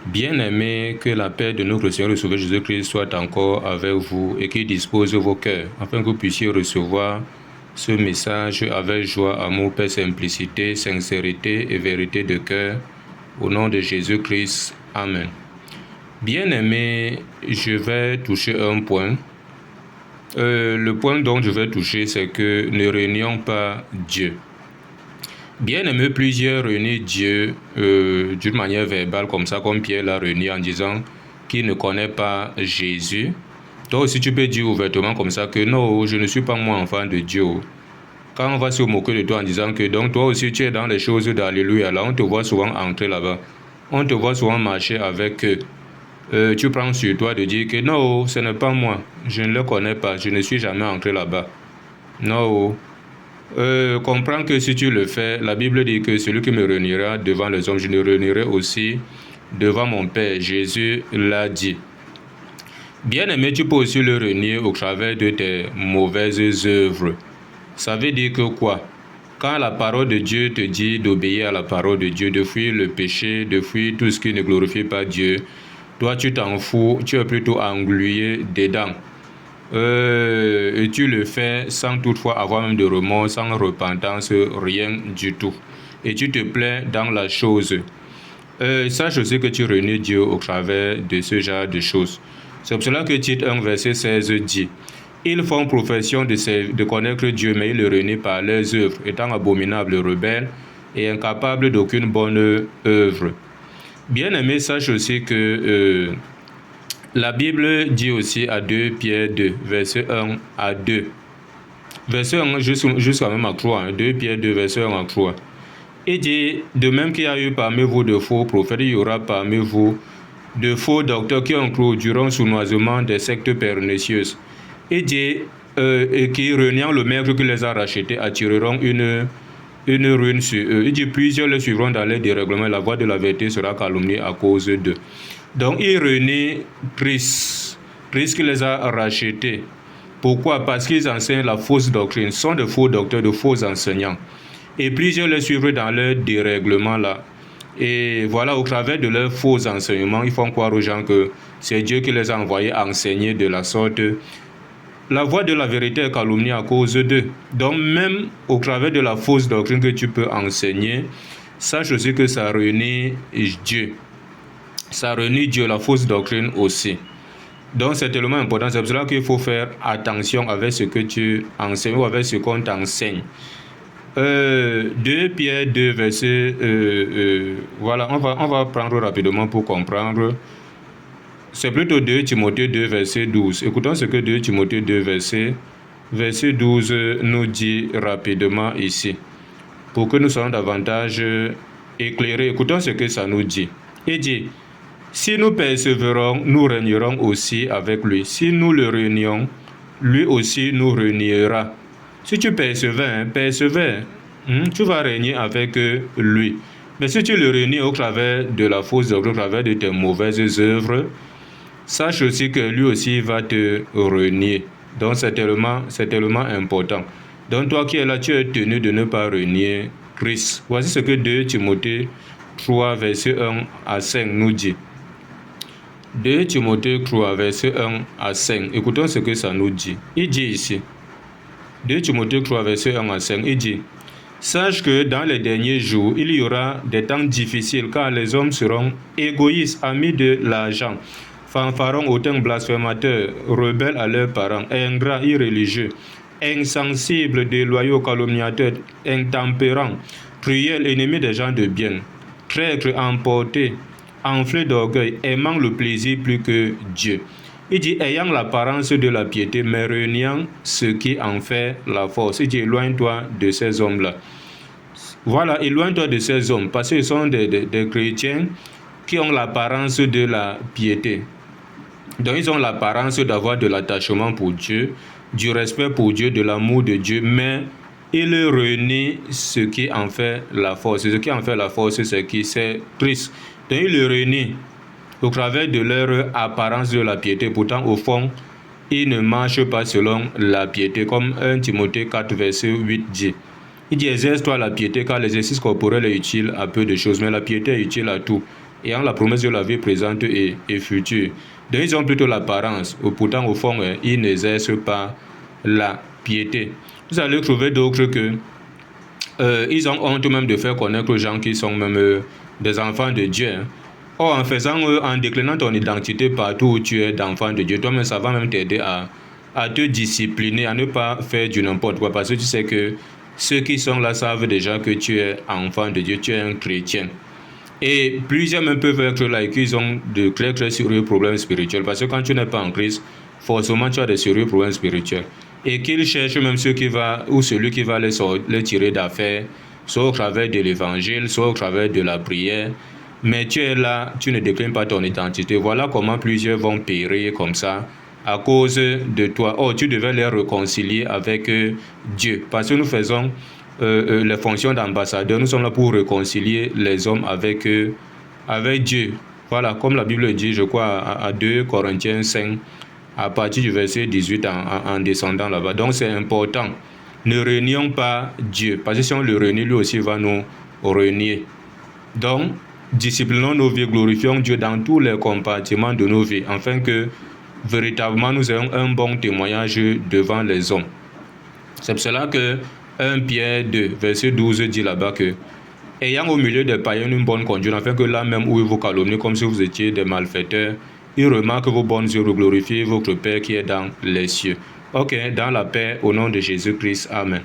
Bien-aimés, que la paix de notre Seigneur et Sauveur Jésus-Christ soit encore avec vous et qu'il dispose vos cœurs, afin que vous puissiez recevoir ce message avec joie, amour, paix, simplicité, sincérité et vérité de cœur. Au nom de Jésus-Christ. Amen. Bien-aimés, je vais toucher un point. Le point dont je vais toucher, c'est que ne réunions pas Dieu. Bien-aimé, plusieurs réunissent Dieu d'une manière verbale, comme ça, comme Pierre l'a réuni en disant qu'il ne connaît pas Jésus. Toi aussi, tu peux dire ouvertement comme ça que non, je ne suis pas moi enfant de Dieu. Quand on va se moquer de toi en disant que donc toi aussi tu es dans les choses d'Alléluia, là on te voit souvent entrer là-bas. On te voit souvent marcher avec eux. Tu prends sur toi de dire que non, ce n'est pas moi, je ne le connais pas, je ne suis jamais entré là-bas. Non. Comprends que si tu le fais, la Bible dit que celui qui me réunira devant les hommes, je le réunirai aussi devant mon Père. Jésus l'a dit. Bien-aimé, tu peux aussi le réunir au travers de tes mauvaises œuvres. Ça veut dire que quoi? Quand la parole de Dieu te dit d'obéir à la parole de Dieu, de fuir le péché, de fuir tout ce qui ne glorifie pas Dieu, toi tu t'en fous, tu es plutôt englué dedans. Et tu le fais sans toutefois avoir même de remords, sans repentance, rien du tout. Et tu te plais dans la chose. Sache aussi que tu réunis Dieu au travers de ce genre de choses. C'est pour cela que Tite 1, verset 16 dit: ils font profession de connaître Dieu, mais ils le renient par leurs œuvres, étant abominables, rebelles et incapables d'aucune bonne œuvre. Bien-aimé, sache aussi que la Bible dit aussi à 2 Pierre 2, verset 1 à 2. Verset 1 jusqu'à même à 3. 2 Pierre 2, verset 1 à 3. Il dit, de même qu'il y a eu parmi vous de faux prophètes, il y aura parmi vous de faux docteurs qui introduiront sournoisement des sectes pernicieuses. Il dit, et qui, reniant le maître qui les a rachetés, attireront une ruine sur eux. Il dit, plusieurs les suivront dans les dérèglements, la voie de la vérité sera calomniée à cause d'eux. Donc, il renie Christ qui les a rachetés. Pourquoi? Parce qu'ils enseignent la fausse doctrine. Ce sont de faux docteurs, de faux enseignants. Et plusieurs les suivent dans leur dérèglement là. Et voilà, au travers de leurs faux enseignements, ils font croire aux gens que c'est Dieu qui les a envoyés enseigner de la sorte. La voie de la vérité est calomniée à cause d'eux. Donc même au travers de la fausse doctrine que tu peux enseigner, sache aussi que ça réunit Dieu. Ça réunit Dieu, la fausse doctrine aussi. Donc c'est tellement important, c'est pour cela qu'il faut faire attention avec ce que tu enseignes ou avec ce qu'on t'enseigne. 2 Pierre 2, verset... voilà, on va prendre rapidement pour comprendre. C'est plutôt 2 Timothée 2, verset 12. Écoutons ce que 2 Timothée 2, verset 12 nous dit rapidement ici, pour que nous soyons davantage éclairés. Écoutons ce que ça nous dit. Il dit, si nous persévérons, nous régnerons aussi avec lui. Si nous le réunions, lui aussi nous réunira. Si tu persévères, tu vas régner avec lui. Mais si tu le réunis au travers de la fausse œuvre, au travers de tes mauvaises œuvres, sache aussi que lui aussi va te renier. Donc c'est tellement important. Donc toi qui es là, tu es tenu de ne pas renier Christ. Voici ce que 2 Timothée 3, verset 1 à 5 nous dit. 2 Timothée 3, verset 1 à 5. Écoutons ce que ça nous dit. Il dit ici, 2 Timothée 3, verset 1 à 5, il dit, sache que dans les derniers jours, il y aura des temps difficiles car les hommes seront égoïstes, amis de l'argent, fanfarons, hautains, blasphémateurs, rebelles à leurs parents, ingrats, irréligieux, insensibles, déloyaux, calomniateurs, intempérants, cruels, ennemis des gens de bien, traîtres, emportés, enflés d'orgueil, aimant le plaisir plus que Dieu. Il dit, ayant l'apparence de la piété, mais reniant ce qui en fait la force. Il dit, éloigne-toi de ces hommes-là. Voilà, éloigne-toi de ces hommes, parce qu'ils sont des chrétiens qui ont l'apparence de la piété. Donc, ils ont l'apparence d'avoir de l'attachement pour Dieu, du respect pour Dieu, de l'amour de Dieu, mais ils renient ce qui en fait la force. Ce qui en fait la force, c'est qui? C'est Christ. Donc, ils le renient au travers de leur apparence de la piété. Pourtant, au fond, ils ne marchent pas selon la piété, comme 1 Timothée 4, verset 8 dit. Il dit, exerce-toi la piété, car l'exercice corporel est utile à peu de choses, mais la piété est utile à tout, ayant la promesse de la vie présente et future. Donc ils ont plutôt l'apparence, pourtant au fond, ils n'exercent pas la piété. Vous allez trouver d'autres que ils ont honte même de faire connaître aux gens qui sont même des enfants de Dieu. Or, en déclinant ton identité partout où tu es d'enfant de Dieu, toi-même, ça va même t'aider à te discipliner, à ne pas faire du n'importe quoi, parce que tu sais que ceux qui sont là savent déjà que tu es enfant de Dieu, tu es un chrétien. Et plusieurs même peuvent être là et qu'ils ont de très très sérieux problèmes spirituels, parce que quand tu n'es pas en Christ, forcément tu as des sérieux problèmes spirituels. Et qu'ils cherchent même celui qui va les tirer d'affaire, soit au travers de l'évangile, soit au travers de la prière. Mais tu es là, tu ne déclines pas ton identité. Voilà comment plusieurs vont périr comme ça à cause de toi. Oh, tu devais les réconcilier avec Dieu. Parce que nous faisons les fonctions d'ambassadeur. Nous sommes là pour réconcilier les hommes avec Dieu. Voilà, comme la Bible dit, je crois, à 2 Corinthiens 5, à partir du verset 18 en descendant là-bas. Donc c'est important. Ne réunions pas Dieu, parce que si on le réunit, lui aussi va nous réunir. Donc, disciplinons nos vies, glorifions Dieu dans tous les compartiments de nos vies, afin que véritablement nous ayons un bon témoignage devant les hommes. C'est pour cela que 1 Pierre 2, verset 12 dit là-bas que ayant au milieu des païens une bonne conduite, afin que là même où ils vous calomnient comme si vous étiez des malfaiteurs, ils remarquent vos bonnes œuvres, glorifient votre Père qui est dans les cieux. Ok, dans la paix, au nom de Jésus-Christ. Amen.